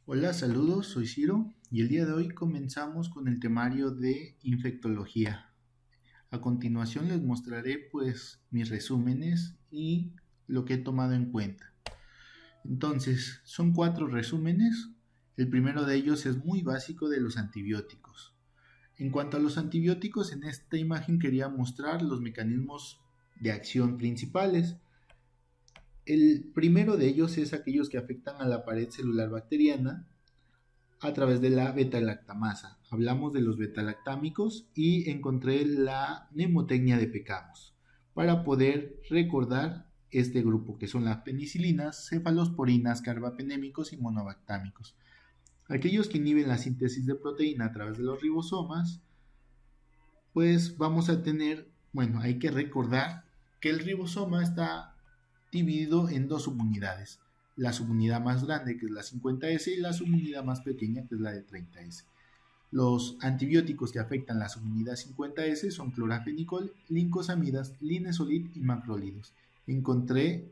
Hola, saludos, soy Ciro y el día de hoy comenzamos con el temario de infectología. A continuación les mostraré mis resúmenes y lo que he tomado en cuenta. Entonces, son 4 resúmenes. El primero de ellos es muy básico de los antibióticos. En cuanto a los antibióticos, en esta imagen quería mostrar los mecanismos de acción principales. El primero de ellos es aquellos que afectan a la pared celular bacteriana a través de la beta-lactamasa. Hablamos de los beta-lactámicos y encontré la mnemotecnia de Pecamos para poder recordar este grupo, que son las penicilinas, cefalosporinas, carbapenémicos y monobactámicos. Aquellos que inhiben la síntesis de proteína a través de los ribosomas, pues vamos a tener, hay que recordar que el ribosoma está dividido en 2 subunidades. La subunidad más grande, que es la 50S, y la subunidad más pequeña, que es la de 30S. Los antibióticos que afectan la subunidad 50S son clorafenicol, lincosamidas, linezolid y macrólidos. Encontré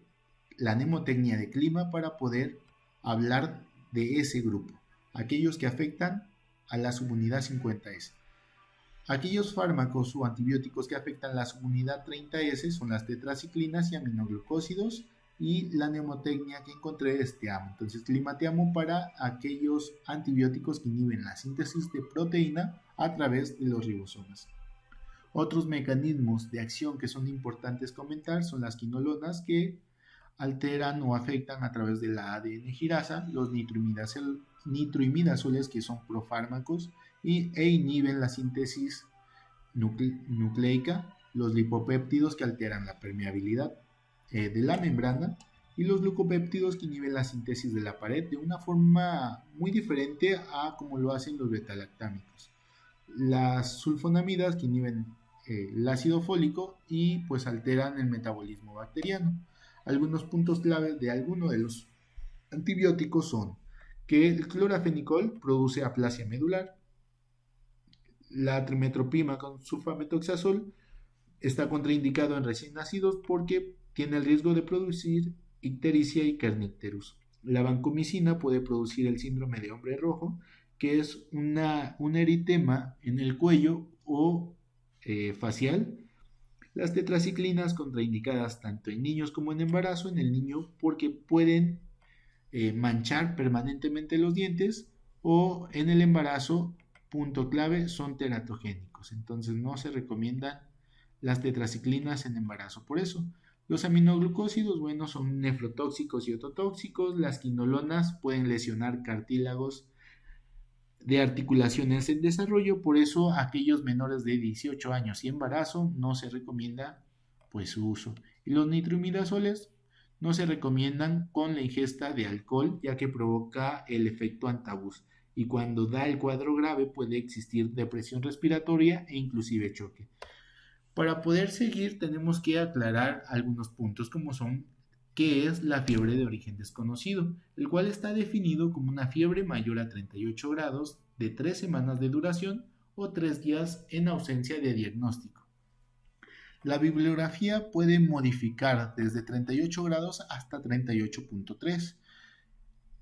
la mnemotecnia de clima para poder hablar de ese grupo, aquellos que afectan a la subunidad 50S. Aquellos fármacos o antibióticos que afectan la subunidad 30S son las tetraciclinas y aminoglucósidos, y la mnemotecnia que encontré es TEAMO. Entonces, climateamo para aquellos antibióticos que inhiben la síntesis de proteína a través de los ribosomas. Otros mecanismos de acción que son importantes comentar son las quinolonas, que alteran o afectan a través de la ADN girasa, los nitroimidazoles, que son profármacos e inhiben la síntesis nucleica, los lipopéptidos, que alteran la permeabilidad de la membrana, y los glucopéptidos, que inhiben la síntesis de la pared de una forma muy diferente a como lo hacen los betalactámicos. Las sulfonamidas, que inhiben el ácido fólico y pues alteran el metabolismo bacteriano. Algunos puntos clave de alguno de los antibióticos son que el clorafenicol produce aplasia medular, la trimetopima con sulfametoxazol está contraindicado en recién nacidos porque tiene el riesgo de producir ictericia y kernicterus. La vancomicina puede producir el síndrome de hombre rojo, que es un eritema en el cuello o facial. Las tetraciclinas contraindicadas tanto en niños como en embarazo. En el niño porque pueden manchar permanentemente los dientes, o en el embarazo, punto clave, son teratogénicos. Entonces no se recomiendan las tetraciclinas en embarazo. Por eso, los aminoglucósidos, son nefrotóxicos y ototóxicos. Las quinolonas pueden lesionar cartílagos de articulaciones en desarrollo. Por eso, aquellos menores de 18 años y embarazo no se recomienda su uso. Y los nitroimidazoles no se recomiendan con la ingesta de alcohol, ya que provoca el efecto antabús, y cuando da el cuadro grave puede existir depresión respiratoria e inclusive choque. Para poder seguir tenemos que aclarar algunos puntos, como son qué es la fiebre de origen desconocido, el cual está definido como una fiebre mayor a 38 grados de 3 semanas de duración o 3 días en ausencia de diagnóstico. La bibliografía puede modificar desde 38 grados hasta 38.3,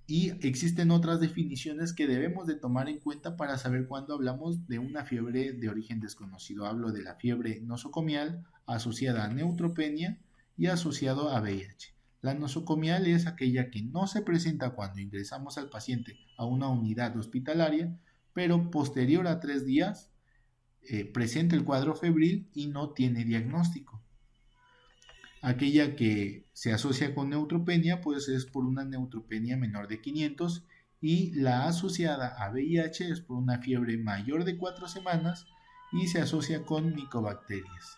y existen otras definiciones que debemos de tomar en cuenta para saber cuándo hablamos de una fiebre de origen desconocido. Hablo de la fiebre nosocomial asociada a neutropenia y asociado a VIH. La nosocomial es aquella que no se presenta cuando ingresamos al paciente a una unidad hospitalaria, pero posterior a 3 días presenta el cuadro febril y no tiene diagnóstico. Aquella que se asocia con neutropenia pues es por una neutropenia menor de 500, y la asociada a VIH es por una fiebre mayor de 4 semanas y se asocia con micobacterias.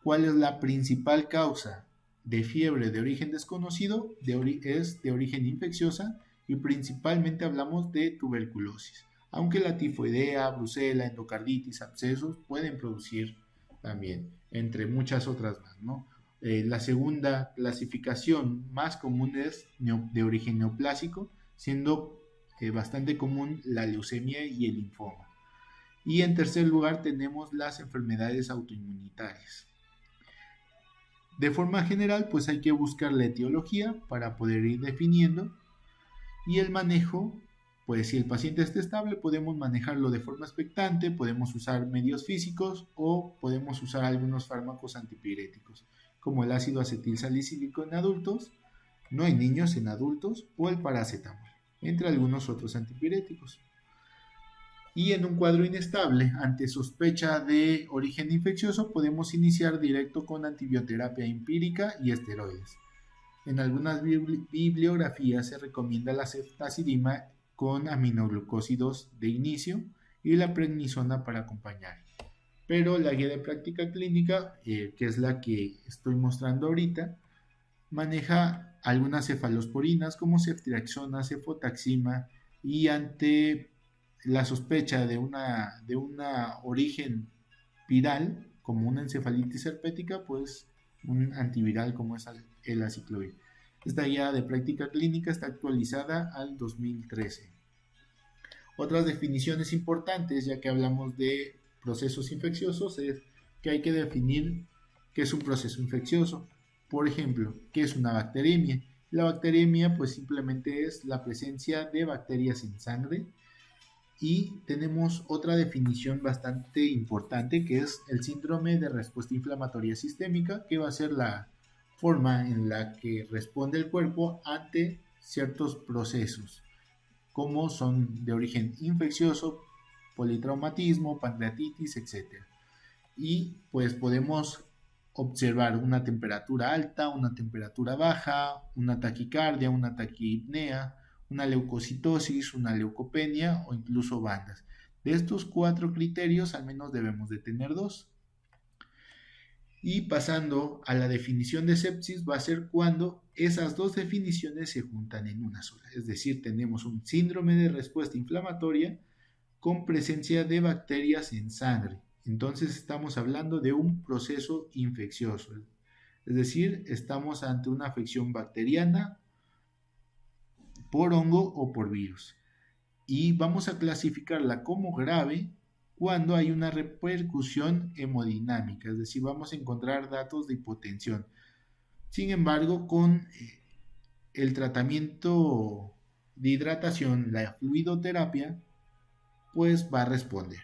¿Cuál es la principal causa de fiebre de origen desconocido? Es de origen infecciosa, y principalmente hablamos de tuberculosis, aunque la tifoidea, brucela, endocarditis, abscesos pueden producir también, entre muchas otras más, ¿no? La segunda clasificación más común es de origen neoplásico, siendo bastante común la leucemia y el linfoma. Y en tercer lugar tenemos las enfermedades autoinmunitarias. De forma general, pues hay que buscar la etiología para poder ir definiendo, y el manejo pues si el paciente está estable, podemos manejarlo de forma expectante, podemos usar medios físicos o podemos usar algunos fármacos antipiréticos, como el ácido acetil salicílico en adultos, no en niños, en adultos, o el paracetamol, entre algunos otros antipiréticos. Y en un cuadro inestable, ante sospecha de origen infeccioso, podemos iniciar directo con antibioterapia empírica y esteroides. En algunas bibliografías se recomienda la ceftazidima con aminoglucósidos de inicio y la prednisona para acompañar. Pero la guía de práctica clínica, que es la que estoy mostrando ahorita, maneja algunas cefalosporinas como ceftriaxona, cefotaxima, y ante la sospecha de una origen viral, como una encefalitis herpética, pues un antiviral como es el aciclovir. Esta guía de práctica clínica está actualizada al 2013. Otras definiciones importantes, ya que hablamos de procesos infecciosos, es que hay que definir qué es un proceso infeccioso. Por ejemplo, ¿qué es una bacteremia? La bacteremia pues simplemente es la presencia de bacterias en sangre. Y tenemos otra definición bastante importante, que es el síndrome de respuesta inflamatoria sistémica, que va a ser la forma en la que responde el cuerpo ante ciertos procesos, como son de origen infeccioso, politraumatismo, pancreatitis, etc. Y pues podemos observar una temperatura alta, una temperatura baja, una taquicardia, una taquipnea, una leucocitosis, una leucopenia o incluso bandas. De estos 4 criterios, al menos debemos de tener 2. Y pasando a la definición de sepsis, va a ser cuando esas 2 definiciones se juntan en una sola. Es decir, tenemos un síndrome de respuesta inflamatoria con presencia de bacterias en sangre. Entonces estamos hablando de un proceso infeccioso. Es decir, estamos ante una afección bacteriana por hongo o por virus. Y vamos a clasificarla como grave cuando hay una repercusión hemodinámica, es decir, vamos a encontrar datos de hipotensión. Sin embargo, con el tratamiento de hidratación, la fluidoterapia, pues va a responder.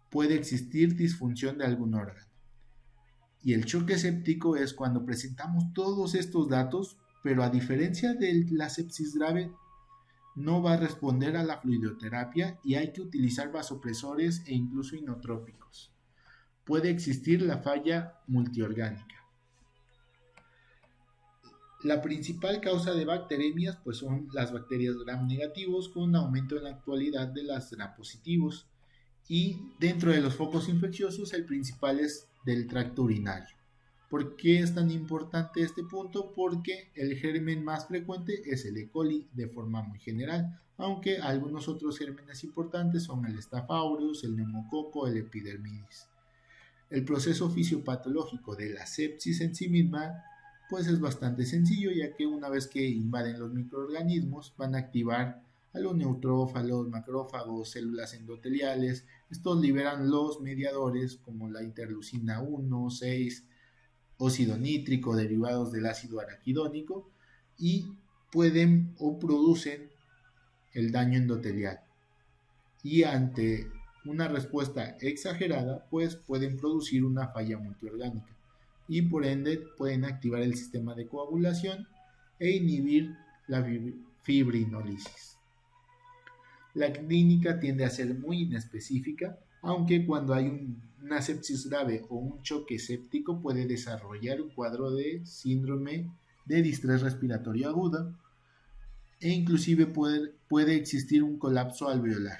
Puede existir disfunción de algún órgano. Y el choque séptico es cuando presentamos todos estos datos, pero a diferencia de la sepsis grave, no va a responder a la fluidoterapia y hay que utilizar vasopresores e incluso inotrópicos. Puede existir la falla multiorgánica. La principal causa de bacteremias pues son las bacterias gram negativos, con un aumento en la actualidad de las gram positivos, y dentro de los focos infecciosos el principal es del tracto urinario. ¿Por qué es tan importante este punto? Porque el germen más frecuente es el E. coli de forma muy general, aunque algunos otros gérmenes importantes son el Staph aureus, el neumococo, el epidermidis. El proceso fisiopatológico de la sepsis en sí misma pues es bastante sencillo, ya que una vez que invaden los microorganismos van a activar a los neutrófalos, macrófagos, células endoteliales. Estos liberan los mediadores como la interleucina 1, 6, óxido nítrico derivados del ácido araquidónico, y pueden o producen el daño endotelial. Y ante una respuesta exagerada, pues pueden producir una falla multiorgánica y por ende pueden activar el sistema de coagulación e inhibir la fibrinólisis. La clínica tiende a ser muy inespecífica, aunque cuando hay una sepsis grave o un choque séptico puede desarrollar un cuadro de síndrome de distrés respiratorio agudo e inclusive puede existir un colapso alveolar.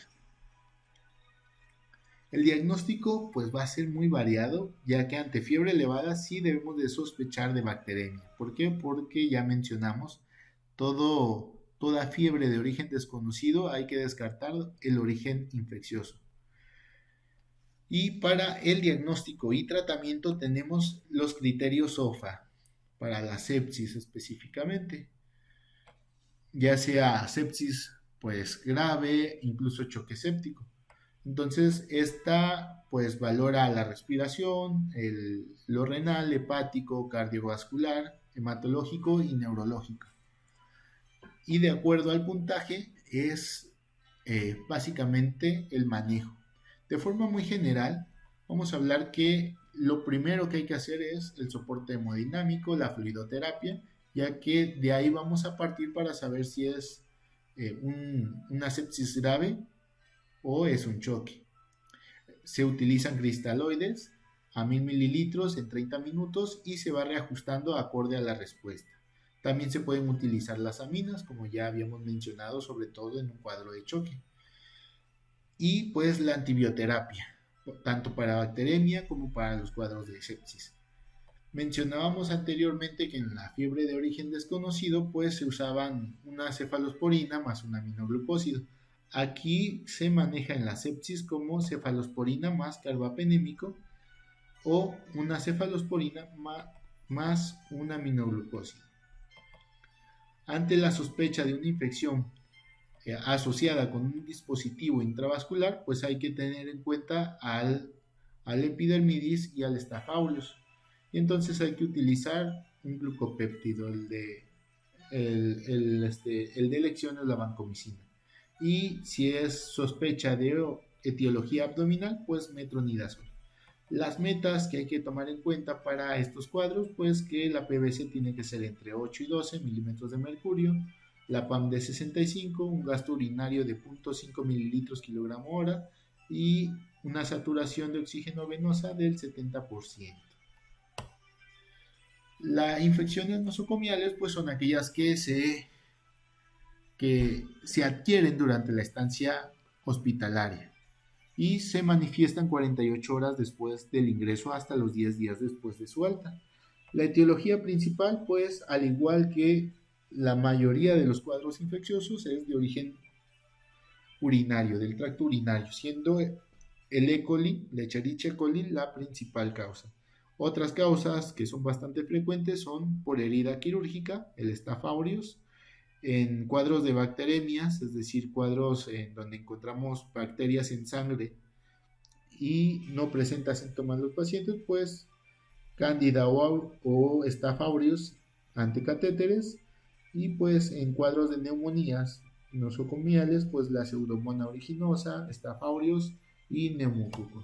El diagnóstico pues va a ser muy variado, ya que ante fiebre elevada sí debemos de sospechar de bacteremia. ¿Por qué? Porque ya mencionamos, toda fiebre de origen desconocido hay que descartar el origen infeccioso. Y para el diagnóstico y tratamiento tenemos los criterios SOFA, para la sepsis específicamente, ya sea sepsis pues grave, incluso choque séptico. Entonces esta pues valora la respiración, lo renal, hepático, cardiovascular, hematológico y neurológico. Y de acuerdo al puntaje es básicamente el manejo. De forma muy general, vamos a hablar que lo primero que hay que hacer es el soporte hemodinámico, la fluidoterapia, ya que de ahí vamos a partir para saber si es una sepsis grave o es un choque. Se utilizan cristaloides a 1000 mililitros en 30 minutos y se va reajustando acorde a la respuesta. También se pueden utilizar las aminas, como ya habíamos mencionado, sobre todo en un cuadro de choque. Y pues la antibioterapia, tanto para bacteremia como para los cuadros de sepsis. Mencionábamos anteriormente que en la fiebre de origen desconocido pues se usaban una cefalosporina más un aminoglucósido. Aquí se maneja en la sepsis como cefalosporina más carbapenémico o una cefalosporina más un aminoglucósido. Ante la sospecha de una infección asociada con un dispositivo intravascular, pues hay que tener en cuenta al epidermidis y al Staph aureus. Y entonces hay que utilizar un glucopéptido, el de elección es la vancomicina. Y si es sospecha de etiología abdominal, pues metronidazol. Las metas que hay que tomar en cuenta para estos cuadros, pues que la PVC tiene que ser entre 8 y 12 milímetros de mercurio, la PAM de 65, un gasto urinario de 0.5 mililitros kilogramo hora y una saturación de oxígeno venosa del 70%. Las infecciones nosocomiales pues son aquellas que se adquieren durante la estancia hospitalaria y se manifiestan 48 horas después del ingreso hasta los 10 días después de su alta. La etiología principal, pues, al igual que la mayoría de los cuadros infecciosos, es de origen urinario, del tracto urinario, siendo el E. coli, la Escherichia coli, la principal causa. Otras causas que son bastante frecuentes son por herida quirúrgica, el Staph aureus, en cuadros de bacteremias, es decir, cuadros en donde encontramos bacterias en sangre y no presenta síntomas los pacientes, pues Candida o Staph aureus ante catéteres, y pues en cuadros de neumonías nosocomiales, pues la Pseudomonas aeruginosa, Staph aureus y neumococo.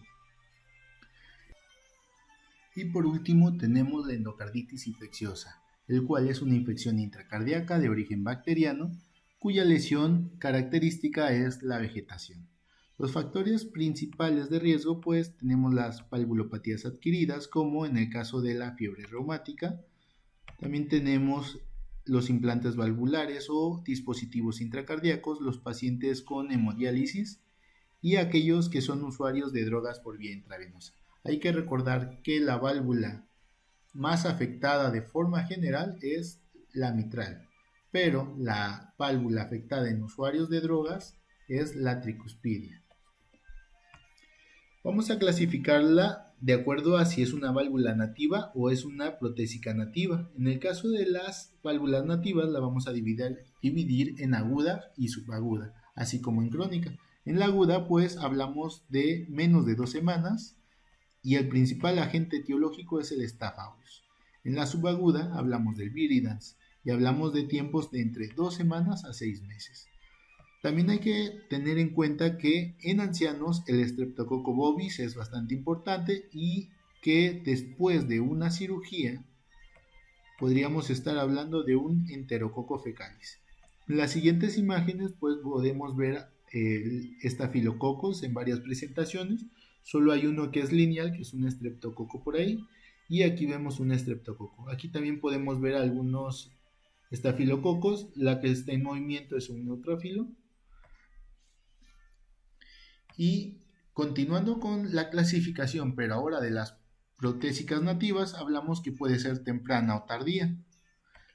Y por último tenemos la endocarditis infecciosa, el cual es una infección intracardíaca de origen bacteriano, cuya lesión característica es la vegetación. Los factores principales de riesgo, pues tenemos las valvulopatías adquiridas, como en el caso de la fiebre reumática. También tenemos los implantes valvulares o dispositivos intracardíacos, los pacientes con hemodiálisis y aquellos que son usuarios de drogas por vía intravenosa. Hay que recordar que la válvula más afectada de forma general es la mitral, pero la válvula afectada en usuarios de drogas es la tricuspidia. Vamos a clasificarla de acuerdo a si es una válvula nativa o es una protésica nativa. En el caso de las válvulas nativas la vamos a dividir en aguda y subaguda, así como en crónica. En la aguda pues hablamos de menos de 2 semanas y el principal agente etiológico es el Staph aureus. En la subaguda hablamos del viridans y hablamos de tiempos de entre 2 semanas a 6 meses. También hay que tener en cuenta que en ancianos el Streptococcus bovis es bastante importante y que después de una cirugía podríamos estar hablando de un Enterococo fecalis. En las siguientes imágenes pues podemos ver el Staphylococcus en varias presentaciones. Solo hay uno que es lineal, que es un estreptococo por ahí, y aquí vemos un estreptococo. Aquí también podemos ver algunos estafilococos. La que está en movimiento es un neutrófilo. Y continuando con la clasificación, pero ahora de las protésicas nativas, hablamos que puede ser temprana o tardía.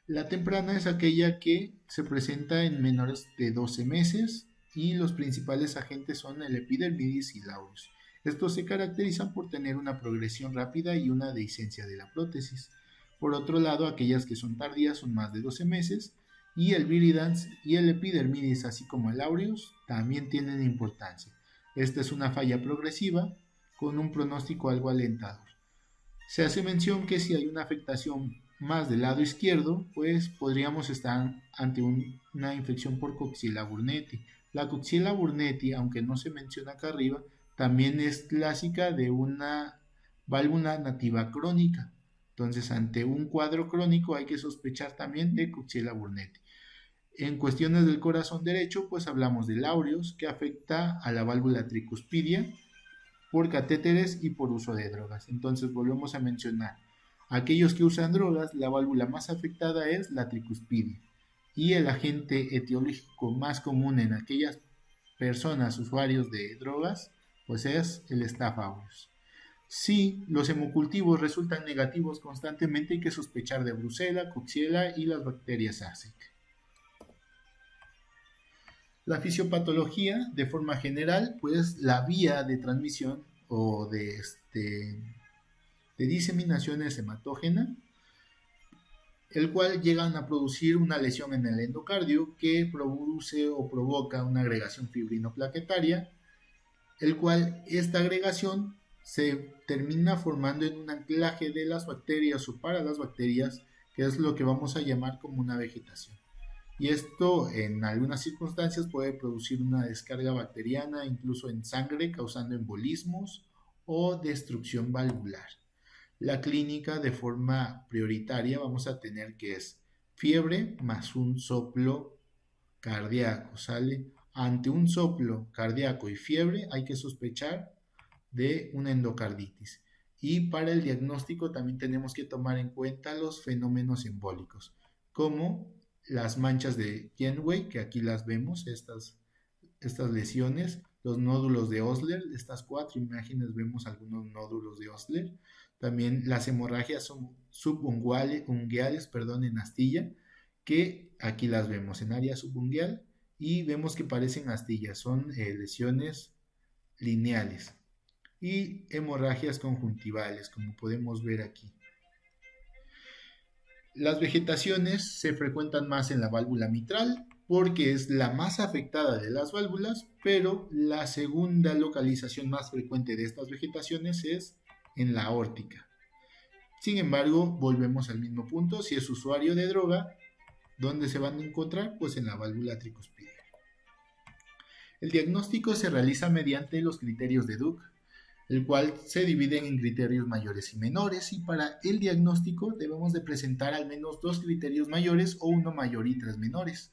La temprana es aquella que se presenta en menores de 12 meses y los principales agentes son el epidermidis y la aureus. Estos se caracterizan por tener una progresión rápida y una dehiscencia de la prótesis. Por otro lado, aquellas que son tardías son más de 12 meses y el viridans y el epidermidis, así como el aureus, también tienen importancia. Esta es una falla progresiva con un pronóstico algo alentador. Se hace mención que si hay una afectación más del lado izquierdo, pues podríamos estar ante una infección por Coxiella burnetii. La Coxiella burnetii, aunque no se menciona acá arriba, también es clásica de una válvula nativa crónica. Entonces, ante un cuadro crónico hay que sospechar también de Coxiella burnetii. En cuestiones del corazón derecho, pues hablamos del aureus, que afecta a la válvula tricuspidia por catéteres y por uso de drogas. Entonces, volvemos a mencionar, aquellos que usan drogas, la válvula más afectada es la tricuspidia. Y el agente etiológico más común en aquellas personas usuarios de drogas, pues es el Staph aureus. Si los hemocultivos resultan negativos constantemente, hay que sospechar de Brucella, Coxiella y las bacterias ASIC. La fisiopatología, de forma general, pues la vía de transmisión o de diseminación es hematógena, el cual llegan a producir una lesión en el endocardio que produce o provoca una agregación fibrinoplaquetaria, el cual esta agregación se termina formando en un anclaje de las bacterias o para las bacterias, que es lo que vamos a llamar como una vegetación. Y esto en algunas circunstancias puede producir una descarga bacteriana incluso en sangre, causando embolismos o destrucción valvular. La clínica, de forma prioritaria, vamos a tener que es fiebre más un soplo cardíaco, ¿sale? Ante un soplo cardíaco y fiebre hay que sospechar de una endocarditis. Y para el diagnóstico también tenemos que tomar en cuenta los fenómenos embólicos, como las manchas de Janeway, que aquí las vemos, estas lesiones, los nódulos de Osler, estas 4 imágenes vemos algunos nódulos de Osler, también las hemorragias subunguales, en astilla, que aquí las vemos en área subungual y vemos que parecen astillas, son lesiones lineales, y hemorragias conjuntivales, como podemos ver aquí. Las vegetaciones se frecuentan más en la válvula mitral porque es la más afectada de las válvulas, pero la segunda localización más frecuente de estas vegetaciones es en la aórtica. Sin embargo, volvemos al mismo punto, si es usuario de droga, ¿dónde se van a encontrar? Pues en la válvula tricuspidia. El diagnóstico se realiza mediante los criterios de Duke, el cual se divide en criterios mayores y menores, y para el diagnóstico debemos de presentar al menos 2 criterios mayores o 1 mayor y 3 menores.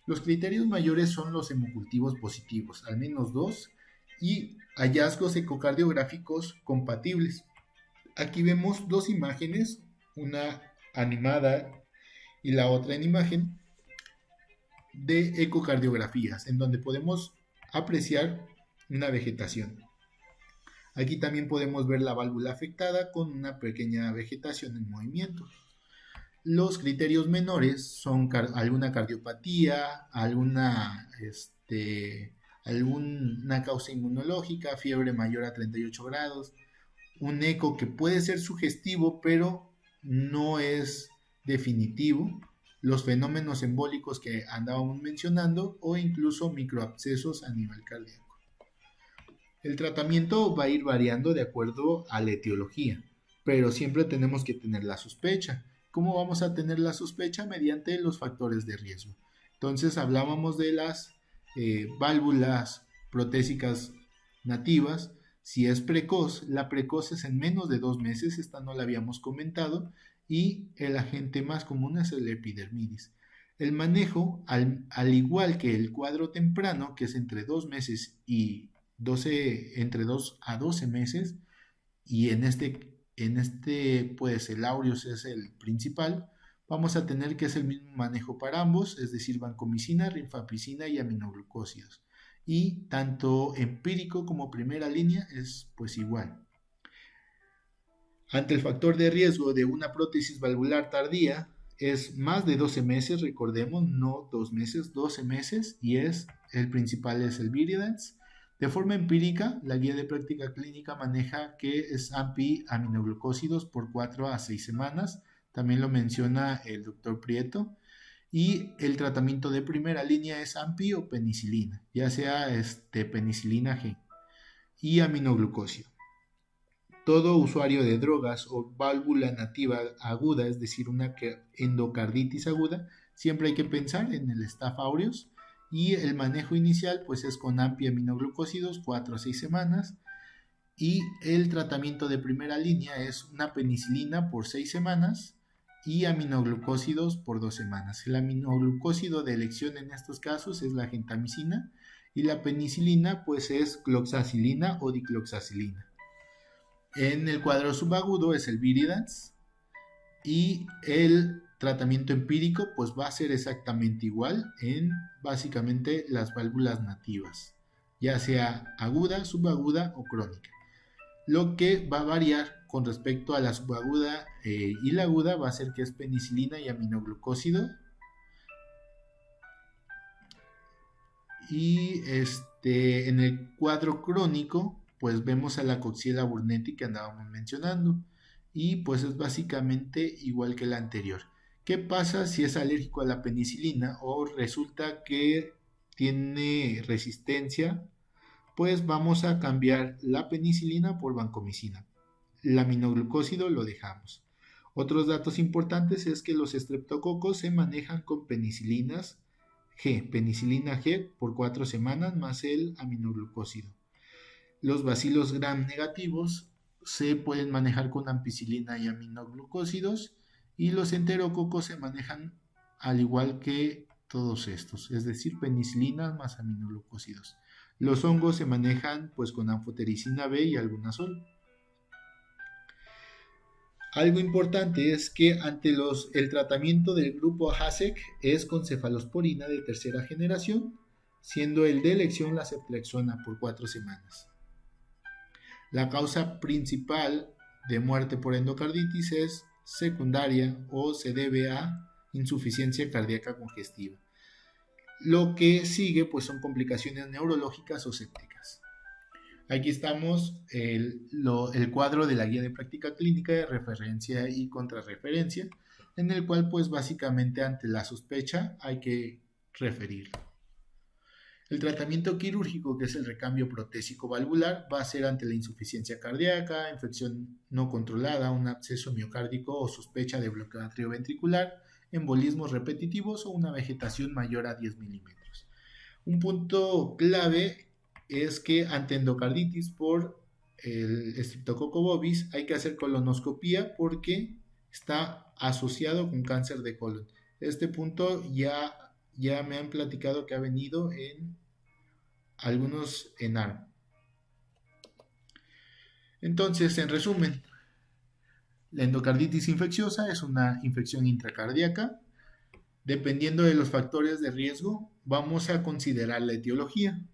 Los criterios mayores son los hemocultivos positivos, al menos 2, y hallazgos ecocardiográficos compatibles. Aquí vemos 2 imágenes, una animada y la otra en imagen, de ecocardiografías, en donde podemos apreciar una vegetación. Aquí también podemos ver la válvula afectada con una pequeña vegetación en movimiento. Los criterios menores son alguna cardiopatía, alguna causa inmunológica, fiebre mayor a 38 grados, un eco que puede ser sugestivo pero no es definitivo, los fenómenos embólicos que andábamos mencionando o incluso microabscesos a nivel cardíaco. El tratamiento va a ir variando de acuerdo a la etiología, pero siempre tenemos que tener la sospecha. ¿Cómo vamos a tener la sospecha? Mediante los factores de riesgo. Entonces hablábamos de las válvulas protésicas nativas. Si es precoz, la precoz es en menos de 2 meses, esta no la habíamos comentado, y el agente más común es el epidermidis. El manejo, al igual que el cuadro temprano, que es entre 2 meses y entre 2 a 12 meses, y en este pues el aureus es el principal, vamos a tener que hacer el mismo manejo para ambos, es decir, vancomicina, rifampicina y aminoglucósidos, y tanto empírico como primera línea es pues igual. Ante el factor de riesgo de una prótesis valvular tardía es más de 12 meses, recordemos, no 2 meses, 12 meses, y el principal es el Viridance. De forma empírica, la guía de práctica clínica maneja que es AMPI aminoglucósidos por 4 a 6 semanas, también lo menciona el doctor Prieto, y el tratamiento de primera línea es AMPI o penicilina, ya sea penicilina G y aminoglucósido. Todo usuario de drogas o válvula nativa aguda, es decir, una endocarditis aguda, siempre hay que pensar en el Staph aureus, y el manejo inicial pues es con aminoglúcosidos 4 a 6 semanas, y el tratamiento de primera línea es una penicilina por 6 semanas y aminoglucósidos por 2 semanas. El aminoglucósido de elección en estos casos es la gentamicina, y la penicilina pues es cloxacilina o dicloxacilina. En el cuadro subagudo es el Viridans, y el tratamiento empírico pues va a ser exactamente igual en básicamente las válvulas nativas, ya sea aguda, subaguda o crónica. Lo que va a variar con respecto a la subaguda y la aguda va a ser que es penicilina y aminoglucósido. Y en el cuadro crónico pues vemos a la Coxiella burnetii que andábamos mencionando, y pues es básicamente igual que la anterior. ¿Qué pasa si es alérgico a la penicilina o resulta que tiene resistencia? Pues vamos a cambiar la penicilina por vancomicina. El aminoglucósido lo dejamos. Otros datos importantes es que los estreptococos se manejan con penicilina G por 4 semanas más el aminoglucósido. Los bacilos gram negativos se pueden manejar con ampicilina y aminoglucósidos, y los enterococos se manejan al igual que todos estos, es decir, penicilina más aminoglucósidos. Los hongos se manejan pues con anfotericina B y albendazol. Algo importante es que ante el tratamiento del grupo HASEC es con cefalosporina de tercera generación, siendo el de elección la ceftriaxona por 4 semanas. La causa principal de muerte por endocarditis es secundaria o se debe a insuficiencia cardíaca congestiva. Lo que sigue pues son complicaciones neurológicas o sépticas. Aquí estamos el cuadro de la guía de práctica clínica de referencia y contrarreferencia, en el cual pues básicamente ante la sospecha hay que referir. El tratamiento quirúrgico, que es el recambio protésico valvular, va a ser ante la insuficiencia cardíaca, infección no controlada, un absceso miocárdico o sospecha de bloqueo atrioventricular, embolismos repetitivos o una vegetación mayor a 10 milímetros. Un punto clave es que ante endocarditis por el Streptococcus bovis hay que hacer colonoscopía porque está asociado con cáncer de colon. Este punto ya me han platicado que ha venido en algunos ENARM. Entonces, en resumen, la endocarditis infecciosa es una infección intracardíaca. Dependiendo de los factores de riesgo, vamos a considerar la etiología,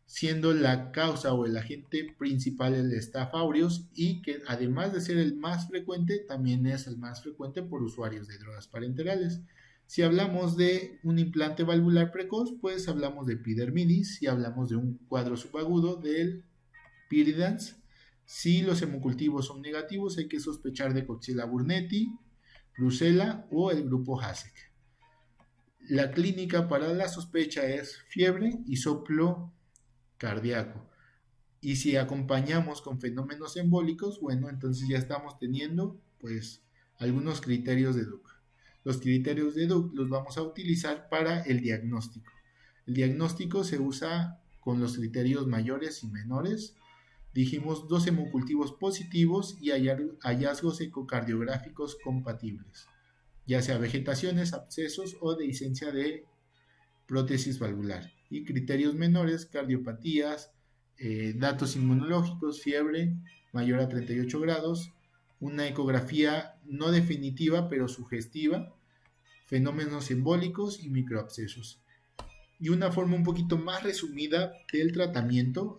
siendo la causa o el agente principal el Staph aureus, y que además de ser el más frecuente, también es el más frecuente por usuarios de drogas parenterales. Si hablamos de un implante valvular precoz, pues hablamos de epidermidis. Si hablamos de un cuadro subagudo, del Viridans. Si los hemocultivos son negativos, hay que sospechar de Coxiella burnetii, Brucella o el grupo HASEC. La clínica para la sospecha es fiebre y soplo cardíaco. Y si acompañamos con fenómenos embólicos, bueno, entonces ya estamos teniendo pues algunos criterios de Duke. Los criterios de Duke los vamos a utilizar para el diagnóstico. El diagnóstico se usa con los criterios mayores y menores. Dijimos 2 hemocultivos positivos y hallazgos ecocardiográficos compatibles, ya sea vegetaciones, abscesos o dehiscencia de prótesis valvular. Y criterios menores, cardiopatías, datos inmunológicos, fiebre mayor a 38 grados, una ecografía no definitiva pero sugestiva, fenómenos embólicos y microabscesos. Y una forma un poquito más resumida del tratamiento,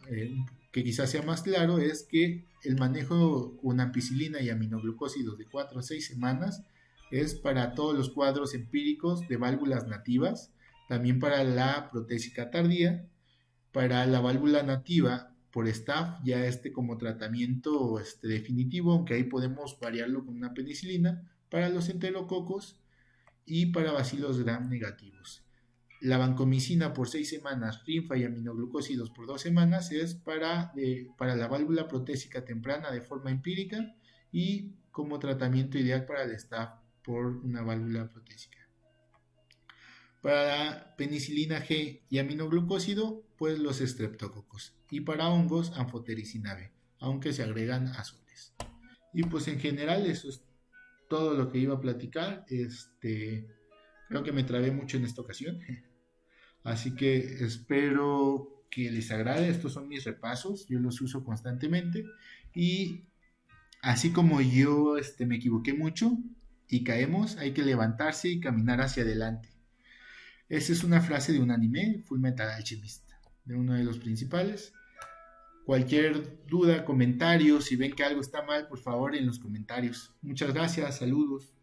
que quizás sea más claro, es que el manejo con ampicilina y aminoglucósidos de 4 a 6 semanas es para todos los cuadros empíricos de válvulas nativas, también para la protésica tardía, para la válvula nativa por Staph, ya como tratamiento definitivo, aunque ahí podemos variarlo con una penicilina, para los enterococos y para bacilos gram negativos. La vancomicina por 6 semanas, rinfa y aminoglucósidos por 2 semanas es para la válvula protésica temprana de forma empírica y como tratamiento ideal para el staph por una válvula protésica. Para la penicilina G y aminoglucósido, pues los estreptococos. Y para hongos, anfotericina B, aunque se agregan azoles. Y pues en general eso es todo lo que iba a platicar. Creo que me trabé mucho en esta ocasión. Así que espero que les agrade. Estos son mis repasos. Yo los uso constantemente. Y así como yo me equivoqué mucho y caemos, hay que levantarse y caminar hacia adelante. Esa es una frase de un anime, Fullmetal Alchemist, de uno de los principales. Cualquier duda, comentario, si ven que algo está mal, por favor en los comentarios. Muchas gracias, saludos.